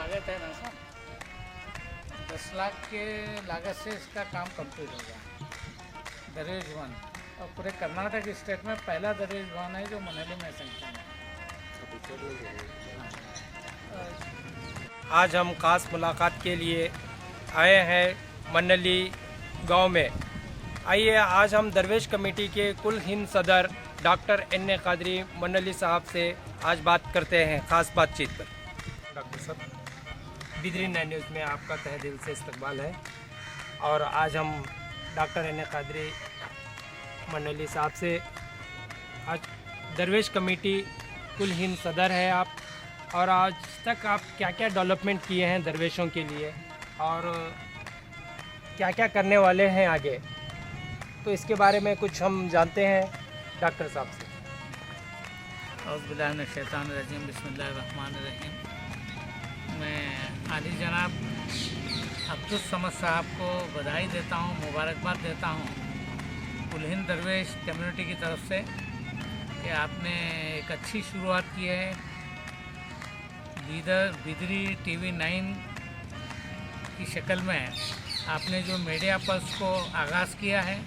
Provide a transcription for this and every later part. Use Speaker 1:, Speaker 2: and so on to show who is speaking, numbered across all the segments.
Speaker 1: लागत है ना सर, 10 लाख के लागत से इसका काम कंप्लीट हो गया। दरवेश भवन और पूरे कर्नाटक स्टेट में पहला दरवेश भवन है जो मनहली में सैंक्शन है।
Speaker 2: आज हम खास मुलाकात के लिए आए हैं मनहली गांव में। आइए आज हम दरवेश कमेटी के कुल हिंद सदर डॉक्टर एन.ए. कादरी मनहली साहब से आज बात करते हैं खास बातचीत पर। डॉक्टर साहब, बिदरी 9 न्यूज़ में आपका तहे दिल से इस्तकबाल है और आज हम डॉक्टर एन.ए. कादरी मनहली साहब से आज दरवेश कमेटी कुल हिंद सदर है आप, और आज तक आप क्या क्या डेवलपमेंट किए हैं दरवेशों के लिए और क्या क्या करने वाले हैं आगे, तो इसके बारे में कुछ हम जानते हैं डॉक्टर साहब से।
Speaker 1: औज़ुबिल्लाहिमिनश्शैतानिर्रजीम, बिस्मिल्लाहिर्रहमानिर्रहीम। मैं आली जनाब अब्दुल समद साहब को बधाई देता हूँ, मुबारकबाद देता हूँ कुल हिंद दरवेश कम्युनिटी की तरफ से कि आपने एक अच्छी शुरुआत की है। बिदरी टीवी 9 की शक्ल में आपने जो मीडिया पल्स को आगाज़ किया है,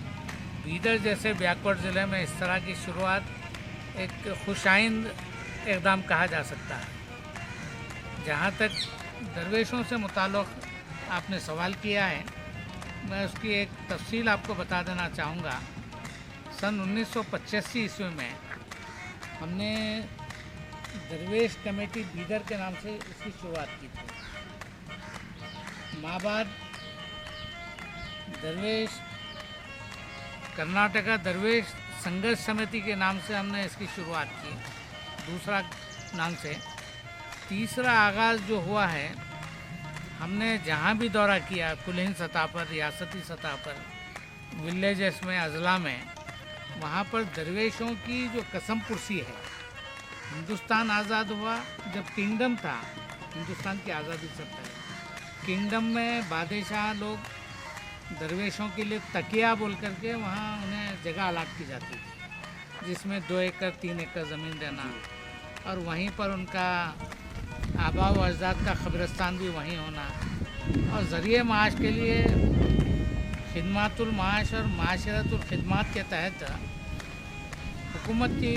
Speaker 1: बीदर जैसे बैकवर्ड ज़िले में इस तरह की शुरुआत एक खुशाइंद इक़दाम कहा जा सकता है। जहाँ तक दरवेशों से मुताल्लिक़ आपने सवाल किया है, मैं उसकी एक तफसील आपको बता देना चाहूँगा। सन 1985 ईस्वी में हमने दरवेश कमेटी बीदर के नाम से इसकी शुरुआत की थी। माबाद दरवेश कर्नाटका दरवेश संघर्ष समिति के नाम से हमने इसकी शुरुआत की, दूसरा नाम से। तीसरा आगाज़ जो हुआ है, हमने जहाँ भी दौरा किया कुल हिंद सतह पर, रियासती सतह पर, विलेजेस में, अजला में, वहाँ पर दरवेशों की जो कसम पुरसी है। हिंदुस्तान आज़ाद हुआ जब किंगडम था, हिंदुस्तान की आज़ादी से पहले किंगडम में बादशाह लोग दरवेशों के लिए तकिया बोल करके वहाँ उन्हें जगह अलाट की जाती थी, जिसमें 2 एकड़ 3 एकड़ ज़मीन देना और वहीं पर उनका आबा व अजदाद का कब्रिस्तान भी वहीं होना, और ज़रिए माश के लिए खिदमतुल माश और माशरतुल खिदमत के तहत हुकूमत की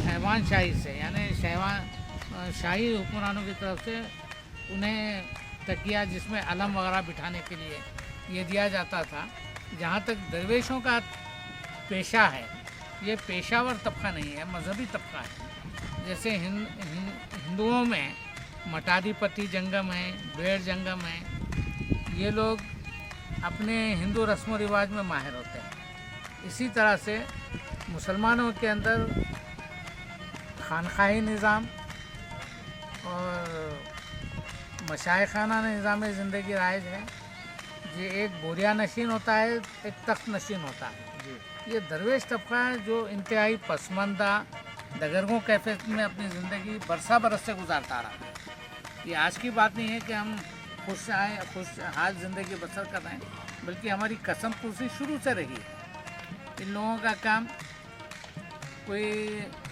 Speaker 1: हैवान शाही से, यानी शाही हुक्मरानों की तरफ से उन्हें तकिया जिसमें अलम वगैरह बिठाने के लिए ये दिया जाता था। जहाँ तक दरवेशों का पेशा है, ये पेशावर तबका नहीं है, मजहबी तबका है। जैसे हिंदुओं में मटाधिपति जंगम है, बेड़ जंगम है, ये लोग अपने हिंदू रस्म व रिवाज में माहिर होते हैं। इसी तरह से मुसलमानों के अंदर खानखाही निज़ाम और मशाइखाना निज़ाम ज़िंदगी राइज है। ये एक बोरिया नशीन होता है, एक तख्त नशीन होता है। ये दरवेश तबका है जो इंतहाई पसमानदा दगरगों कैफियत में अपनी ज़िंदगी बरसा बरस से गुजारता रहा है। ये आज की बात नहीं है कि हम खुशहाल ज़िंदगी बसर कर रहे हैं, बल्कि हमारी कसम पुरसी शुरू से रही है। इन लोगों का काम, कोई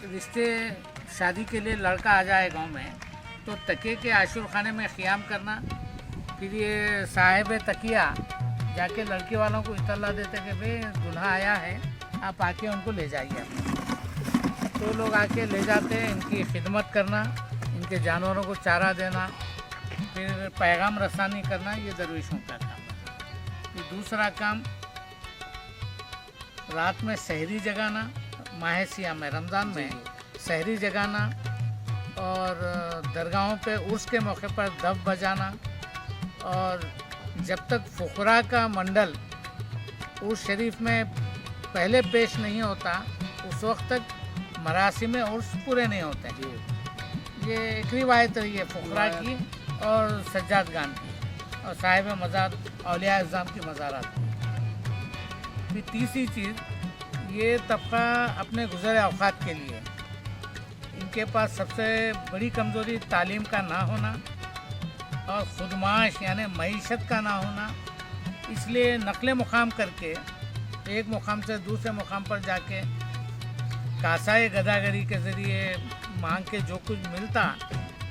Speaker 1: रिश्ते शादी के लिए लड़का आ जाए गांव में, तो तकिए के आशुर खाने में क़ियाम करना, फिर ये साहिब तकिया जाके लड़की वालों को इतला देते कि भाई दूल्हा आया है, आप आके उनको ले जाइए। तो लोग आके ले जाते हैं, इनकी खिदमत करना, इनके जानवरों को चारा देना, फिर पैगाम रसानी करना, ये दरवेशों का काम है। ये दूसरा काम, रात में सहरी जगाना, माह सियाम में, रमज़ान में सहरी जगाना, और दरगाहों पे उर्स के मौके पर दफ बजाना, और जब तक फ़ुक़रा का मंडल उर्स शरीफ में पहले पेश नहीं होता, उस वक्त तक मरासिम उर्स पूरे नहीं होते। ये एक रिवायत रही है फ़ुक़रा की और सज्जादगान की और साहिब मज़ार औलिया इज़्ज़ाम की मज़ारात की। फिर तीसरी चीज़, ये तबका अपने गुज़र औक़ात के लिए, इनके पास सबसे बड़ी कमज़ोरी तालीम का ना होना और खुदमाश यानी मईशत का ना होना। इसलिए नक़ल मुक़ाम करके एक मुक़ाम से दूसरे मुक़ाम पर जाके कासाए गदागरी के ज़रिए मांग के जो कुछ मिलता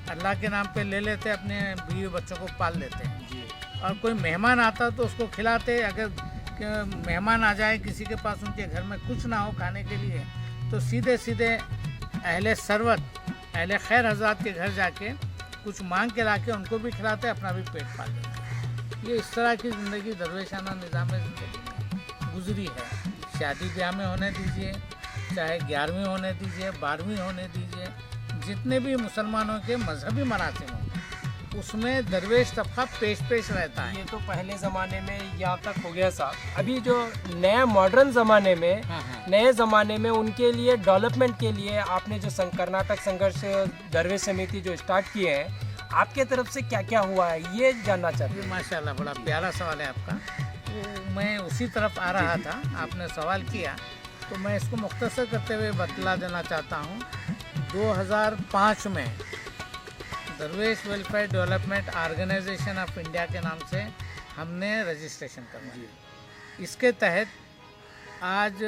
Speaker 1: अल्लाह के नाम पे ले लेते, अपने बीवी बच्चों को पाल लेते हैं।
Speaker 2: जी
Speaker 1: और कोई मेहमान आता तो उसको खिलाते। अगर मेहमान आ जाए किसी के पास, उनके घर में कुछ ना हो खाने के लिए, तो सीधे सीधे अहले सरवत, अहले खैर हजरात के घर जाके कुछ मांग के लाके उनको भी खिलाते, अपना भी पेट पाल लेते। ये इस तरह की ज़िंदगी दरवेशाना निज़ाम ज़िंदगी में गुजरी है। शादी ब्याह में होने दीजिए, चाहे 11वीं होने दीजिए, 12वीं होने दीजिए, जितने भी मुसलमानों के मजहबी मरासिम हों, उसमें दरवेश तबका पेश पेश रहता है।
Speaker 2: ये तो पहले ज़माने में यहाँ तक हो गया साहब। अभी जो नए मॉडर्न ज़माने में, नए ज़माने में उनके लिए डेवलपमेंट के लिए आपने जो कर्नाटक संघर्ष दरवेश समिति जो स्टार्ट किए हैं, आपके तरफ से क्या क्या हुआ है ये जानना चाहते हैं।
Speaker 1: माशाल्लाह, बड़ा प्यारा सवाल है आपका। तो मैं उसी तरफ आ रहा था, आपने सवाल किया तो मैं इसको मुख्तसर करते हुए बतला देना चाहता हूँ। 2005 में Darvesh welfare development organization of India के नाम से हमने रजिस्ट्रेशन करवाया। इसके तहत आज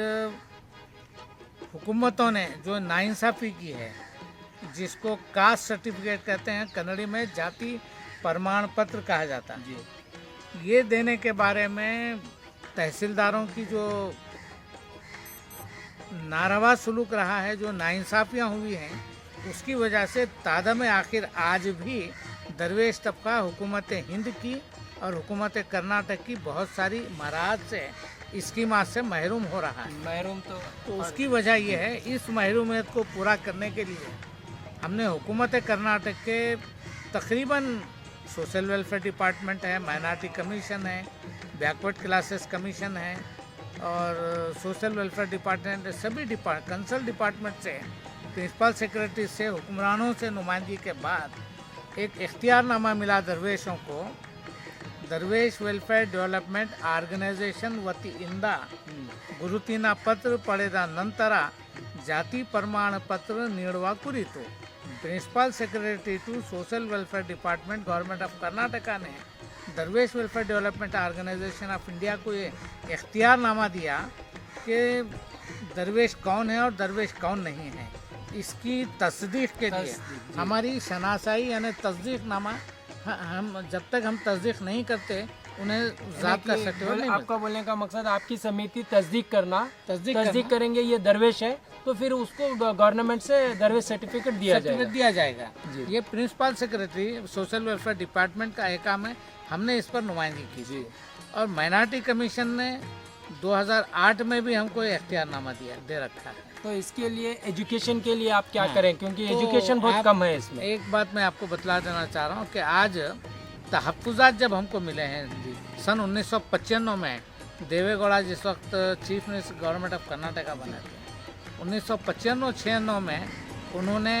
Speaker 1: हुकूमतों ने जो नाइंसाफ़ी की है, जिसको कास्ट सर्टिफिकेट कहते हैं, कन्नड़ी में जाति प्रमाण पत्र कहा जाता है, ये देने के बारे में तहसीलदारों की जो नारवा सलूक रहा है, जो नाइंसाफ़ियाँ हुई हैं, उसकी वजह से तादम आखिर आज भी दरवेश तबका हुकूमत हिंद की और हुकूमत कर्नाटक की बहुत सारी मराहत से, स्कीमात से महरूम हो रहा है।
Speaker 2: महरूम
Speaker 1: तो उसकी वजह यह है, इस महरूमियत को पूरा करने के लिए हमने हुकूमत कर्नाटक के तकरीबन सोशल वेलफेयर डिपार्टमेंट है, माइनॉरिटी कमीशन है, बैकवर्ड क्लासेस कमीशन है और सोशल वेलफेयर डिपार्टमेंट, सभी कंसल्ट डिपार्टमेंट से, प्रिंसिपल सेक्रेटरी से, हुक्मरानों से नुमाइंदगी के बाद एक इख्तियारनामा मिला दरवेशों को। दरवेश वेलफेयर डेवलपमेंट ऑर्गेनाइजेशन वतीಯಿಂದ ಗುರುತಿನ ಪತ್ರ ಪಡೆದ ನಂತರ ಜಾತಿ ಪ್ರಮಾಣ ಪತ್ರ ನೀಡುವ ಕುರಿತು principal secretary to social welfare department government of Karnataka ने Darvesh welfare development organization of India को ये इख्तियारनामा दिया कि दरवेश कौन है और दरवेश कौन नहीं है। इसकी तस्दीक के लिए हमारी शनासाई यानी तस्दीकनामा, हम जब तक हम तस्दीक नहीं करते उन्हें ज़ात का सर्टिफिकेट नहीं
Speaker 2: आपका बोलने का मकसद आपकी समिति तस्दीक करना,
Speaker 1: तस्दीक
Speaker 2: करेंगे ये दरवेश है तो फिर उसको गवर्नमेंट से दरवेश सर्टिफिकेट दिया जाएगा।
Speaker 1: ये principal secretary social welfare department का एक काम है, हमने इस पर नुमाइंदगी की थी। और माइनॉरिटी कमीशन ने 2008 में भी हमको इख्तियारनामा दे रखा है।
Speaker 2: तो इसके लिए एजुकेशन के लिए आप क्या करें, क्योंकि एजुकेशन बहुत कम है इसमें।
Speaker 1: एक बात मैं आपको बतला देना चाह रहा हूँ कि आज तहफ़्फ़ुज़ात जब हमको मिले हैं सन 1995 में, देवेगौड़ा जिस वक्त chief minister government of Karnataka बने थे, 1995-96 में उन्होंने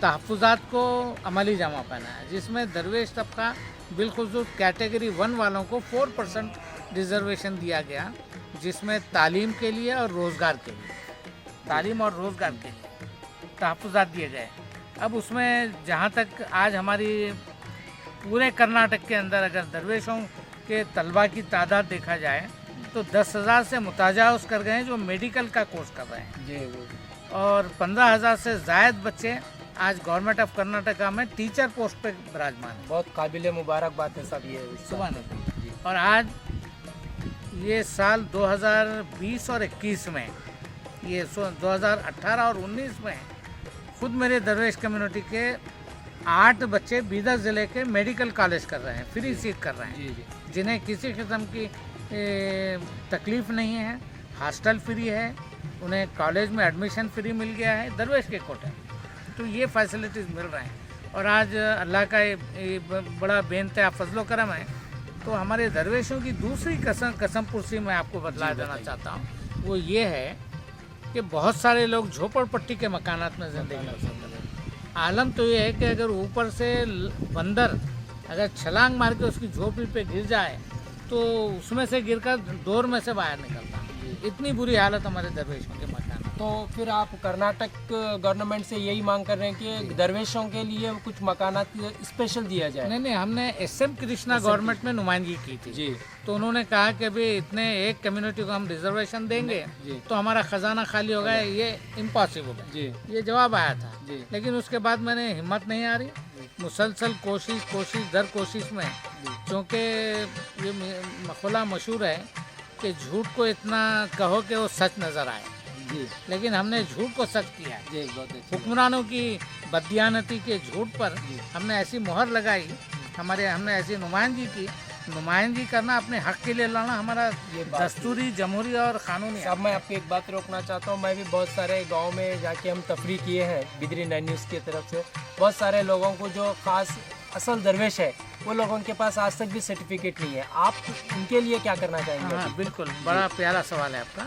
Speaker 1: तहफ़्फ़ुज़ात को अमली जामा पहनाया, जिसमें दरवेश तबका बिलखुसूस कैटेगरी 1 वालों को 4% रिजर्वेशन दिया गया, जिसमें तालीम के लिए और रोज़गार के लिए, तालीम और रोज़गार के लिए तहफ़्फ़ुज़ात दिए गए। अब उसमें जहाँ तक आज हमारी पूरे कर्नाटक के अंदर अगर दरवेशों के तलबा की तादाद देखा जाए तो 10,000 से मुताजावज़ कर गए हैं जो मेडिकल का कोर्स कर रहे हैं
Speaker 2: जी,
Speaker 1: और 15,000 से ज़ायद बच्चे आज गवर्नमेंट ऑफ कर्नाटका में टीचर पोस्ट पे विराजमान है।
Speaker 2: बहुत काबिल मुबारक बात है सब ये
Speaker 1: सुबह नहीं। और आज ये साल 2020 और 21 में, ये 2018 और 19 में खुद मेरे दरवेश कम्युनिटी के 8 बच्चे बीदर ज़िले के मेडिकल कॉलेज कर रहे हैं, फ्री सीट कर रहे हैं, जिन्हें किसी किस्म की तकलीफ़ नहीं है, हॉस्टल फ्री है, उन्हें कॉलेज में एडमिशन फ्री मिल गया है दरवेश के कोटे। तो ये फैसिलिटीज़ मिल रहे हैं और आज अल्लाह का ये बड़ा बेइंतहा फजलो करम है। तो हमारे दरवेशों की दूसरी कसम पुरसी मैं आपको बतला देना चाहता हूँ, वो ये है कि बहुत सारे लोग झोपड़पट्टी के मकानात में ज़िंदगी बसर कर रहे हैं। आलम तो ये है कि अगर ऊपर से बंदर अगर छलांग मार के उसकी झोपड़ी पे गिर जाए तो उसमें से गिरकर डोर में से बाहर निकलता। इतनी बुरी हालत हमारे दरवेशों के मकान।
Speaker 2: तो फिर आप कर्नाटक गवर्नमेंट से यही मांग कर रहे हैं कि दरवेशों के लिए कुछ मकानात स्पेशल दिया जाए?
Speaker 1: नहीं, हमने SM कृष्णा गवर्नमेंट में नुमाइंदगी की थी
Speaker 2: जी
Speaker 1: तो उन्होंने कहा कि अभी इतने एक कम्युनिटी को हम रिजर्वेशन देंगे
Speaker 2: जी
Speaker 1: तो हमारा खजाना खाली होगा, ये इम्पॉसिबल है,
Speaker 2: जी
Speaker 1: ये जवाब आया था।
Speaker 2: जी
Speaker 1: लेकिन उसके बाद मैंने हिम्मत नहीं आ रही, मुसलसल कोशिश दर कोशिश में, क्योंकि ये मकबला मशहूर है कि झूठ को इतना कहो कि वो सच नज़र आए,
Speaker 2: जी
Speaker 1: लेकिन हमने झूठ को सच किया है।
Speaker 2: जी बहुत अच्छी
Speaker 1: हुक्मरानों की बददियानती के झूठ पर हमने ऐसी मोहर लगाई, हमने ऐसी नुमाइंदगी करना, अपने हक के लिए लड़ना हमारा
Speaker 2: ये बात
Speaker 1: दस्तूरी, जमहूरी और कानूनी
Speaker 2: अब मैं आपकी एक बात रोकना चाहता हूँ। मैं भी बहुत सारे गांव में जाके हम तफरी किए हैं बिदरी 9 न्यूज़ की तरफ से। बहुत सारे लोगों को जो खास असल दरवेश है वो लोगों के पास आज तक भी सर्टिफिकेट नहीं है। आप उनके लिए क्या करना चाहेंगे?
Speaker 1: हाँ बिल्कुल, बड़ा प्यारा सवाल है आपका।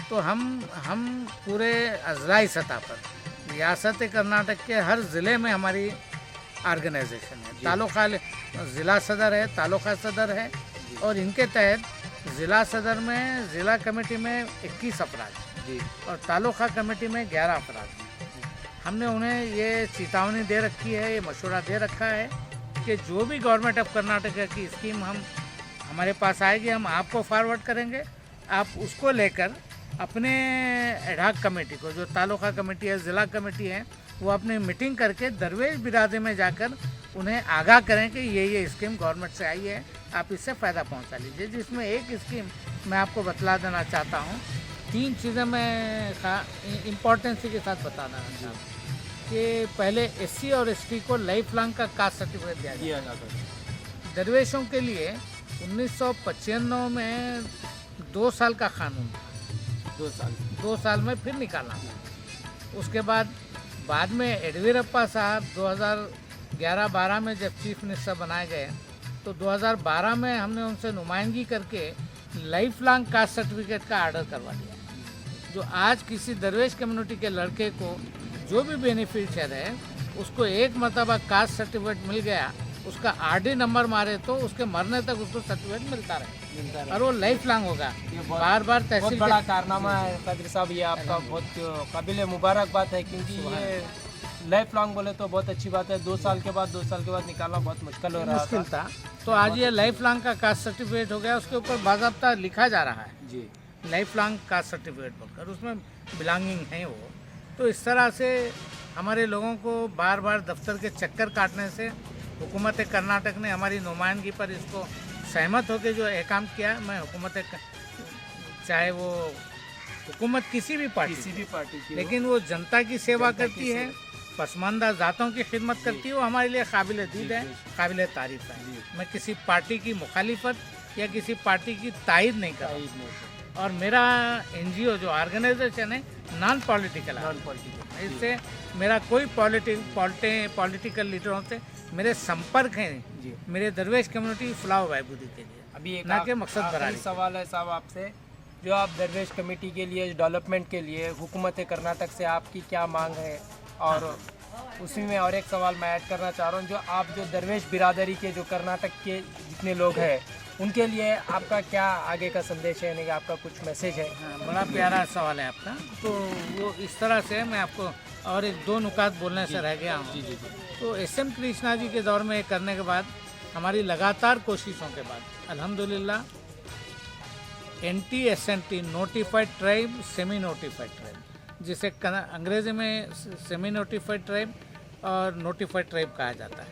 Speaker 1: तो हम पूरे अजलाई सतह पर रियासत कर्नाटक के हर ज़िले में हमारी ऑर्गेनाइजेशन है। तालुका ज़िला सदर है, तालुका सदर है, और इनके तहत ज़िला सदर में ज़िला कमेटी में 21 अफराद
Speaker 2: जी
Speaker 1: और तालुका कमेटी में 11 अफराद। हमने उन्हें ये चेतावनी दे रखी है, ये मशवरा दे रखा है कि जो भी गवर्नमेंट ऑफ कर्नाटक की स्कीम हमारे पास आएगी हम आपको फॉरवर्ड करेंगे। आप उसको लेकर अपने एडहॉक कमेटी को, जो तालुका कमेटी है, ज़िला कमेटी है, वो अपनी मीटिंग करके दरवेश बिरादरी में जाकर उन्हें आगाह करें कि ये स्कीम गवर्नमेंट से आई है, आप इससे फ़ायदा पहुंचा लीजिए। जिसमें एक स्कीम मैं आपको बतला देना चाहता हूं, 3 चीज़ें मैं इम्पोर्टेंसी के साथ बता देना चाहता हूँ कि पहले SC और ST को लाइफ लॉन्ग का कास्ट सर्टिफिकेट दिया जाता है। दरवेशों के लिए 1995 में 2 साल का कानून, 2 साल में फिर निकालना। उसके बाद में येडियूरप्पा साहब 2011-12 में जब चीफ मिनिस्टर बनाए गए तो 2012 में हमने उनसे नुमाइंदगी करके लाइफ लॉन्ग कास्ट सर्टिफिकेट का ऑर्डर करवा दिया। जो आज किसी दरवेश कम्युनिटी के लड़के को जो भी बेनिफिशियर है उसको एक मरतबा कास्ट सर्टिफिकेट मिल गया, उसका RD नंबर मारे तो उसके मरने तक उसको सर्टिफिकेट मिलता रहे और वो लाइफ लॉन्ग होगा। बार
Speaker 2: बहुत
Speaker 1: तहसील
Speaker 2: बड़ा कारनामा है कादरी साहब, ये आपका बहुत काबिल मुबारक बात है, क्योंकि ये लाइफ लॉन्ग बोले तो बहुत अच्छी बात है। 2 साल के बाद निकालना बहुत मुश्किल हो रहा
Speaker 1: था। तो आज ये लाइफ लॉन्ग का कास्ट सर्टिफिकेट हो गया, उसके ऊपर बाकायदा लिखा जा रहा है
Speaker 2: जी
Speaker 1: लाइफ लॉन्ग कास्ट सर्टिफिकेट बोलकर, उसमें बिलोंगिंग है वो। तो इस तरह से हमारे लोगों को बार बार दफ्तर के चक्कर काटने से हुकूमत कर्नाटक ने हमारी नुमाइंदगी पर इसको सहमत होकर जो एहकाम किया। मैं चाहे वो हुकूमत किसी भी पार्टी
Speaker 2: की,
Speaker 1: लेकिन वो जनता की सेवा करती है, पसमानदा ज़ातों की खिदमत करती है, वो हमारे लिए काबिल दीद है, काबिल तारीफ़ है। मैं किसी पार्टी की मुखालिफत या किसी पार्टी की तायद नहीं कर रहा। और मेरा NGO जो ऑर्गेनाइजेशन है नॉन पॉलिटिकल, इससे मेरा कोई पॉलिटिकल लीडरों से मेरे संपर्क हैं मेरे दरवेश कम्युनिटी फलाह बहबूदी के लिए,
Speaker 2: अभी एक
Speaker 1: ना के मकसद बराबर।
Speaker 2: सवाल है साहब आपसे, जो आप दरवेश कमेटी के लिए डेवलपमेंट के लिए हुकूमत कर्नाटक से आपकी क्या मांग है? और उसी में और एक सवाल मैं ऐड करना चाह रहा हूँ, जो आप जो दरवेश बिरादरी के जो कर्नाटक के जितने लोग हैं उनके लिए आपका क्या आगे का संदेश है, यानी कि आपका कुछ मैसेज है?
Speaker 1: हाँ, बड़ा प्यारा सवाल है आपका। तो वो इस तरह से मैं आपको और 1-2 नुकात बोलने से रह गया हूँ। तो SM कृष्णा जी के दौर में ये करने के बाद हमारी लगातार कोशिशों के बाद अल्हम्दुलिल्लाह NT-SNT notified tribe, semi notified tribe, जिसे अंग्रेजी में सेमी नोटिफाइड ट्राइब और नोटिफाइड ट्राइब कहा जाता है,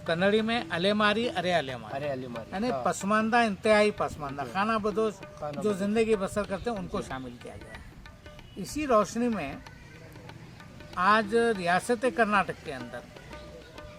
Speaker 1: कन्नड़ी में अलेमारी, अरे अलेमारी, यानी पसमानदा, इंतहाई पसमानदा, खाना बदोश जो ज़िंदगी बसर करते हैं उनको शामिल किया गया है। इसी रोशनी में आज रियासत कर्नाटक के अंदर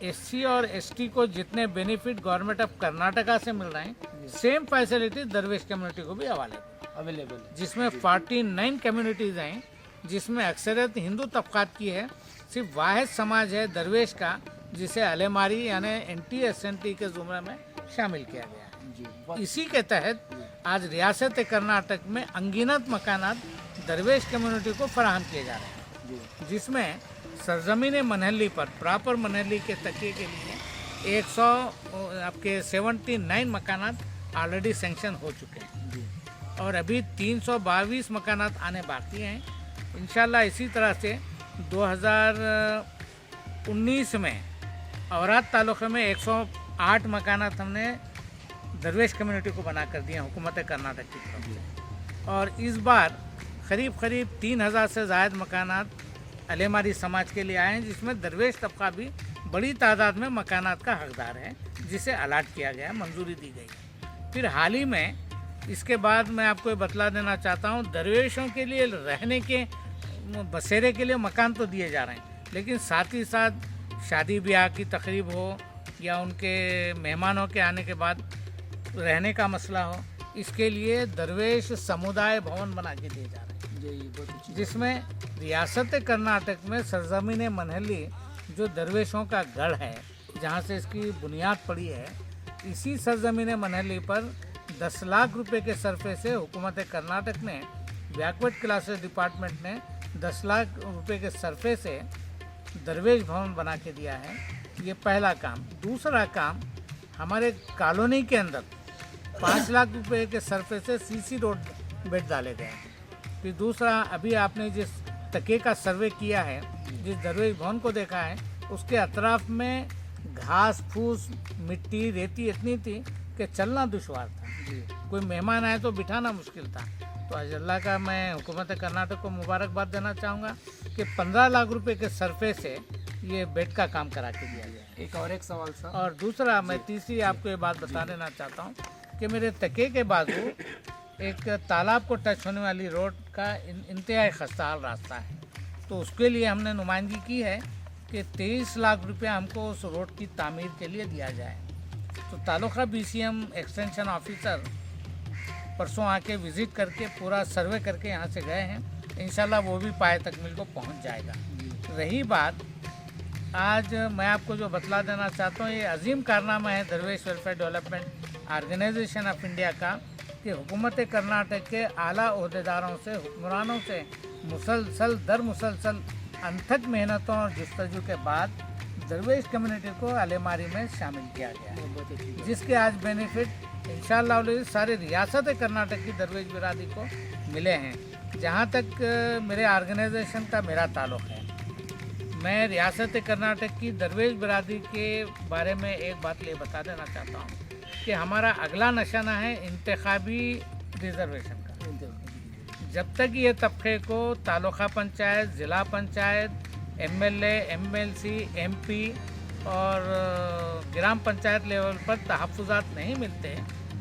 Speaker 1: SC और ST को जितने बेनिफिट गवर्नमेंट ऑफ कर्नाटका से मिल रहे हैं, सेम फैसिलिटी दरवेश कम्युनिटी को भी अवेलेबल है, जिसमें 49 कम्युनिटीज़ हैं, जिसमें अक्सरियत हिंदू तबकात की है। सिर्फ वाहिद समाज है दरवेश का जिसे अलेमारी यानी NT-SNT के ज़ुमरे में शामिल किया गया है। इसी के तहत आज रियासत कर्नाटक में अनगिनत मकानात दरवेश कम्युनिटी को फराहम किए जा रहे हैं, जिसमें सरजमीन मनहली पर प्रॉपर मनहली के तकिए के लिए 79 मकानात ऑलरेडी सेंक्शन हो चुके हैं और अभी 322 मकानात आने बाकी हैं। इंशाल्लाह इसी तरह से 2019 में औराद तालुक़े में 108 मकानात हमने दरवेश कम्युनिटी को बना कर दिए हुकूमत कर्नाटक की तरफ से। और इस बार करीब 3000 से ज़ायद मकानात अलेमारी समाज के लिए आए हैं, जिसमें दरवेश तबका भी बड़ी तादाद में मकानात का हकदार है, जिसे अलाट किया गया, मंजूरी दी गई। फिर हाल ही में इसके बाद मैं आपको ये बतला देना चाहता हूँ, दरवेशों के लिए रहने के बसेरे के लिए मकान तो दिए जा रहे हैं, लेकिन साथ ही साथ शादी ब्याह की तकरीब हो या उनके मेहमानों के आने के बाद रहने का मसला हो, इसके लिए दरवेश समुदाय भवन बना के दिए जा रहे हैं, जिसमें रियासत कर्नाटक में सरजमीन मनहली जो दरवेशों का गढ़ है, जहाँ से इसकी बुनियाद पड़ी है, इसी सरजमीन मनहली पर 10 लाख रुपए के सरफे से हुकूमत कर्नाटक ने, बैकवर्ड क्लासेस डिपार्टमेंट ने 10 लाख रुपए के सरफे से दरवेश भवन बना के दिया है। ये पहला काम। दूसरा काम, हमारे कॉलोनी के अंदर 5 लाख रुपए के सरफे से सीसी रोड बेड डाले गए हैं। फिर दूसरा, अभी आपने जिस तके का सर्वे किया है, जिस दरवेश भवन को देखा है, उसके अतराफ में घास फूस, मिट्टी, रेती इतनी थी कि चलना दुश्वार था। कोई मेहमान आए तो बिठाना मुश्किल था। तो अल्लाह का मैं हुकूमत कर्नाटक को मुबारकबाद देना चाहूँगा कि 15 लाख रुपए के सरफे से ये बेड का काम करा के दिया गया है।
Speaker 2: एक सवाल सर।
Speaker 1: और दूसरा, मैं तीसरी आपको ये बात बता देना चाहता हूँ कि मेरे तके के बाजू एक तालाब को टच होने वाली रोड का इंतहाई खस्ताहाल रास्ता है, तो उसके लिए हमने नुमाइंदगी की है कि 23 लाख रुपया हमको उस रोड की तामीर के लिए दिया जाए। तो तालुका BCM एक्सटेंशन ऑफिसर परसों आके विज़िट करके पूरा सर्वे करके यहाँ से गए हैं। इंशाल्लाह वो भी पाए तकमील को पहुँच जाएगा। रही बात, आज मैं आपको जो बतला देना चाहता हूँ, ये अजीम कारनामा है Darvesh welfare development organization of India का कि हुकूमत कर्नाटक के आला ओहदेदारों से, हुक्मरानों से मुसलसल अनथक मेहनतों और जस्तजू के बाद दरवेश कम्युनिटी को अलेमारी में शामिल किया गया है, जिसके आज बेनिफिट इंशाअल्लाह सारे रियासत कर्नाटक की दरवेश बिरादरी को मिले हैं। जहाँ तक मेरे ऑर्गेनाइजेशन का मेरा ताल्लुक़ है, मैं रियासत कर्नाटक की दरवेश बिरादरी के बारे में एक बात ये बता देना चाहता हूँ कि हमारा अगला निशाना है इंतखाबी रिजर्वेशन का। जब तक ये तबके को तालुका पंचायत, ज़िला पंचायत, MLA, MLC, MP और ग्राम पंचायत लेवल पर तहफ़्फ़ुज़ात नहीं मिलते,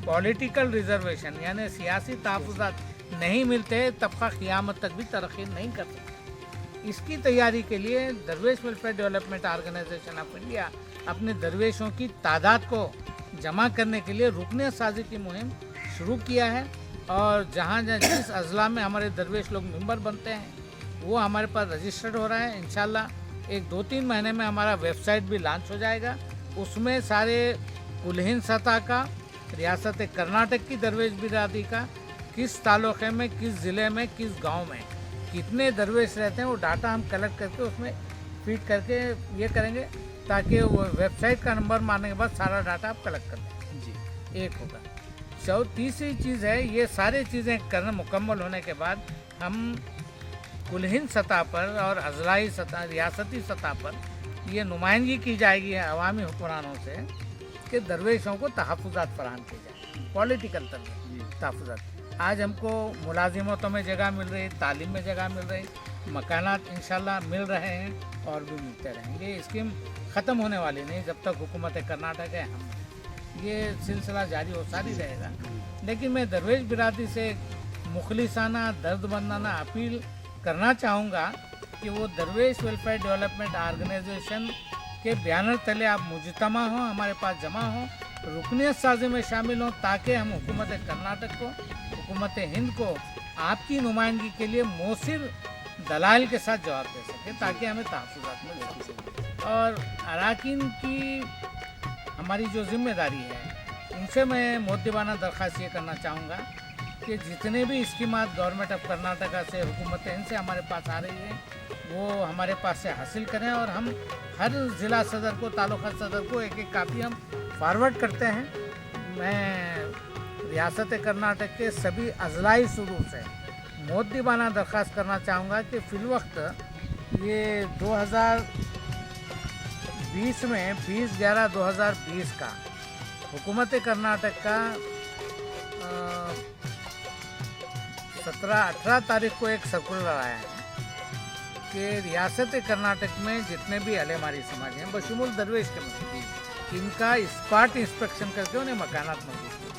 Speaker 1: पॉलिटिकल रिजर्वेशन यानी सियासी तहफ़्फ़ुज़ात नहीं मिलते, तबका क़ियामत तक भी तरक्की नहीं कर सकता। इसकी तैयारी के लिए Darvesh welfare development organization of India अपने दरवेशों की तादाद को जमा करने के लिए रुकने साजी की मुहिम शुरू किया है। और जहाँ जिस अजला में हमारे दरवेश लोग मेंबर बनते हैं, वो हमारे पास रजिस्टर्ड हो रहा है। इंशाल्लाह एक 2-3 महीने में हमारा वेबसाइट भी लॉन्च हो जाएगा। उसमें सारे कुलहिन सतह का, रियासत कर्नाटक की दरवेश बिरादरी का, किस तालुक़े में, किस ज़िले में, किस गांव में कितने दरवेश रहते हैं, वो डाटा हम कलेक्ट करके उसमें फीड करके ये करेंगे, ताकि वो वेबसाइट का नंबर मारने के बाद सारा डाटा आप कलेक्ट कर लें। जी, एक होगा। तीसरी चीज़ है, ये सारी चीज़ें करना मुकम्मल होने के बाद हम कुलहिन सतह पर और अजलाई सतह, रियासती सतह पर ये नुमाइंदगी की जाएगी अवामी हुक्मरानों से कि दरवेशों को तहफ़्फ़ुज़ात फराहम की जाए, पॉलिटिकल तहफ़्फ़ुज़ात। आज हमको मुलाजिमतों में जगह मिल रही, तालीम में जगह मिल रही, मकानात इंशाल्लाह मिल रहे हैं और भी मिलते रहेंगे। ये स्कीम ख़त्म होने वाली नहीं जब तक हुकूमत कर्नाटक है। हम ये सिलसिला जारी हो सारी रहेगा। लेकिन मैं दरवेश बिरादरी से मुखलिसाना, दर्दमंदाना अपील करना चाहूँगा कि वो दरवेश वेलफेयर डेवलपमेंट ऑर्गेनाइजेशन के बैनर तले आप मुजतमा हों, हमारे पास जमा हों, रुकनियत साजी में शामिल हों, ताकि हम हुकूमत कर्नाटक को, हुकूमत हिंद को आपकी नुमाइंदगी के लिए मौसिर दलाइल के साथ जवाब दे सकें, ताकि हमें तहफ़्फ़ुज़ात मिल सके। और अराकीन की हमारी जो जिम्मेदारी है, उनसे मैं मुद्दबाना दरख्वास्त ये करना चाहूँगा कि जितने भी स्कीमात गवर्नमेंट ऑफ कर्नाटका से, हुकूमत हिंद से हमारे पास आ रही है, वो हमारे पास से हासिल करें। और हम हर ज़िला सदर को, तालुका सदर को एक कापी हम फॉरवर्ड करते हैं। मैं रियासत कर्नाटक के सभी अजलाई सूरों से मुअद्दिबाना दरख्वास्त करना चाहूँगा कि फ़िलवक्त ये 2020 में 20/11/2020 का हुकूमत कर्नाटक का 17-18 तारीख को एक सर्कुलर आया है कि रियासत कर्नाटक में जितने भी अलेमारी समाज हैं बशुमुल दरवेश के मस्जिद इनका स्पॉट इंस्पेक्शन करके उन्हें मकानात मंजूर किए,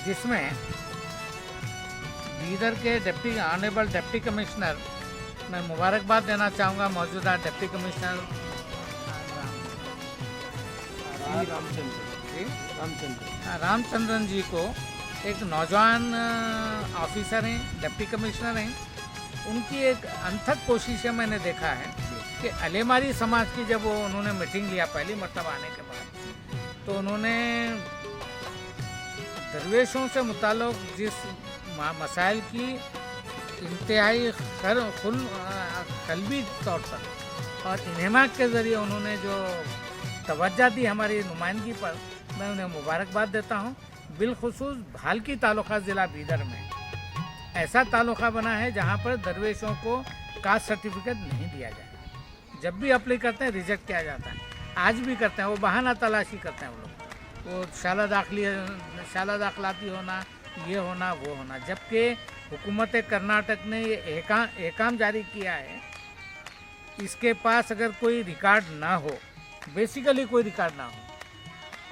Speaker 1: जिसमें बीदर के ऑनरेबल डिप्टी कमिश्नर, मैं मुबारकबाद देना चाहूँगा मौजूदा डिप्टी कमिश्नर रामचंद्रन जी को, एक नौजवान ऑफिसर हैं, डिप्टी कमिश्नर हैं। उनकी एक अनथक कोशिश है, मैंने देखा है कि अलेमारी समाज की जब वो उन्होंने मीटिंग लिया पहली मरतबा आने के बाद, तो उन्होंने दरवेशों से मुताल्लिक़ जिस मसाइल की इंतहाई कल्बी तौर पर और इन्हमाक के ज़रिए उन्होंने जो तवज्जो दी हमारी नुमाइंदगी पर, मैं उन्हें मुबारकबाद देता हूँ। बिलखुसूस भालकी तालुका ज़िला बीदर में ऐसा तालुका बना है जहाँ पर दरवेशों को कास्ट सर्टिफिकेट नहीं दिया जाता। जब भी अप्लाई करते हैं रिजेक्ट किया जाता है, आज भी करते हैं, वो बहाना तलाशी करते हैं वो लोग, वो शाला दाखिलाती होना, ये होना, वो होना। जबकि हुकूमत कर्नाटक ने ये एहकाम जारी किया है, इसके पास अगर कोई रिकॉर्ड ना हो, बेसिकली कोई रिकॉर्ड ना हो,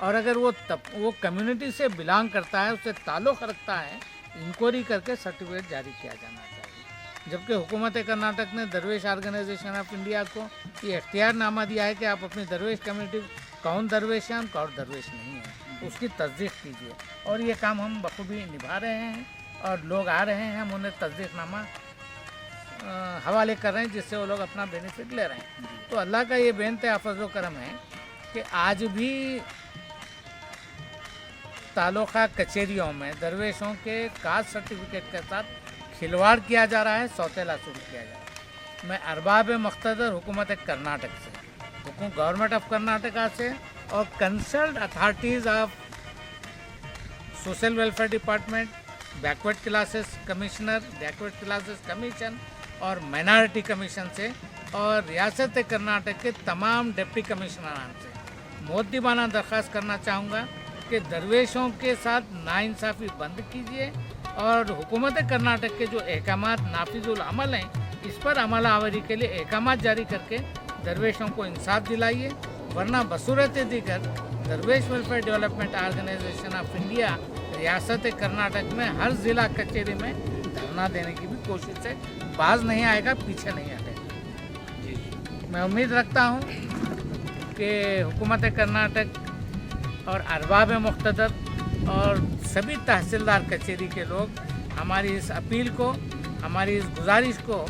Speaker 1: और अगर वो कम्युनिटी से बिलोंग करता है, उससे ताल्लुक़ रखता है, इंक्वायरी करके सर्टिफिकेट जारी किया जाना चाहिए। जबकि हुकूमत कर्नाटक ने दरवेश ऑर्गेनाइजेशन ऑफ इंडिया को ये इख्तियारनामा दिया है कि आप अपनी दरवेश कम्युनिटी कौन दरवेश है, कौन दरवेश नहीं है, उसकी तस्दीक कीजिए। और ये काम हम बखूबी निभा रहे हैं और लोग आ रहे हैं, हम उन्हें तस्दीकनामा हवाले कर रहे हैं, जिससे वो लोग अपना बेनिफिट ले रहे हैं। तो अल्लाह का ये बेनते फज़ल करम है कि आज भी तालुका कचहरियों में दरवेशों के कास्ट सर्टिफिकेट के साथ खिलवाड़ किया जा रहा है, सौतेला शुरू किया जा रहा है। मैं अरबाब मुख्तदर हुकूमत कर्नाटक से, गवर्नमेंट ऑफ कर्नाटका से और concerned authorities of social welfare department, backward classes commissioner, backward classes commission और माइनॉरिटी कमीशन से और रियासत कर्नाटक के तमाम डिप्टी कमिश्नरान से मुअद्दिबाना दरख्वास्त करना चाहूँगा कि दरवेशों के साथ नाइंसाफ़ी बंद कीजिए और हुकूमत कर्नाटक के जो अहकामात नाफिजुल अमल हैं, इस पर अमल आवरी के लिए अहकामात जारी करके दरवेशों को इंसाफ दिलाइए, वरना बसूरत दीगर Darvesh welfare development organization of India रियासत कर्नाटक में हर ज़िला कचहरी में धरना देने की भी कोशिश है, बाज नहीं आएगा, पीछे नहीं हटेगा। मैं उम्मीद रखता हूँ कि हुकूमत कर्नाटक और अरबाब मुख्तदर और सभी तहसीलदार कचहरी के लोग हमारी इस अपील को, हमारी इस गुजारिश को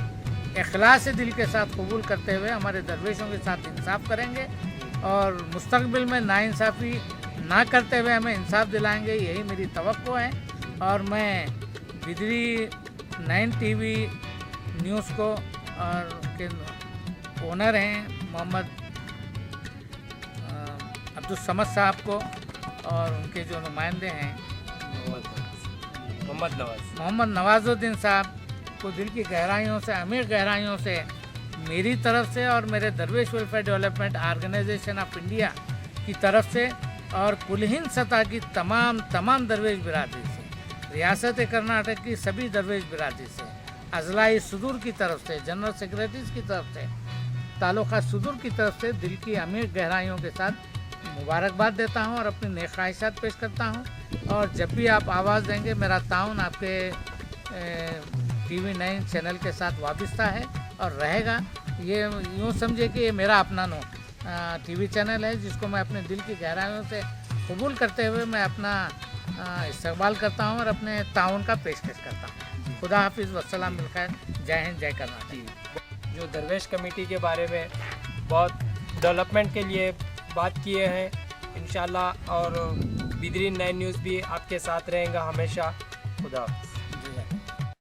Speaker 1: इखलास दिल के साथ कबूल करते हुए हमारे दरवेशों के साथ इंसाफ करेंगे और मुस्तकबिल में नाइंसाफ़ी ना करते हुए हमें इंसाफ दिलाएंगे, यही मेरी तवक्को है। और मैं बिदरी 9 टीवी न्यूज़ को और के ओनर हैं मोहम्मद अब्दुल समद साहब को और उनके जो नुमाइंदे हैं मोहम्मद नवाजुद्दीन साहब को दिल की गहराइयों से, अमीर गहराइयों से मेरी तरफ से और मेरे Darvesh welfare development organization of India की तरफ से और कुलहिंद सतह की तमाम दरवेश बिरादरी से, रियासत कर्नाटक की सभी दरवेश बिरादरी से, अज़लाई सुदूर की तरफ से, जनरल सेक्रेटरीज की तरफ से, तालुका सुदूर की तरफ से दिल की अमीर गहराइयों के साथ मुबारकबाद देता हूं और अपनी नेक ख्वाहिशात पेश करता हूं। और जब भी आप आवाज़ देंगे, मेरा ताउन आपके TV 9 चैनल के साथ वाबस्ता है और रहेगा। ये यूँ समझे कि ये मेरा अपना TV चैनल है, जिसको मैं अपने दिल की गहराइयों से कबूल करते हुए मैं अपना इस्तकबाल करता हूँ और अपने ताउन का पेशकश करता हूँ। खुदा हाफिज़, वस्सलाम, बिलखैर, जय हिंद, जय कर्नाटक।
Speaker 2: जो दरवेश कमेटी के बारे में बहुत डेवलपमेंट के लिए बात किए हैं इंशाल्लाह, और बिदरी 9 न्यूज़ भी आपके साथ रहेगा हमेशा। खुदा हाफिज़।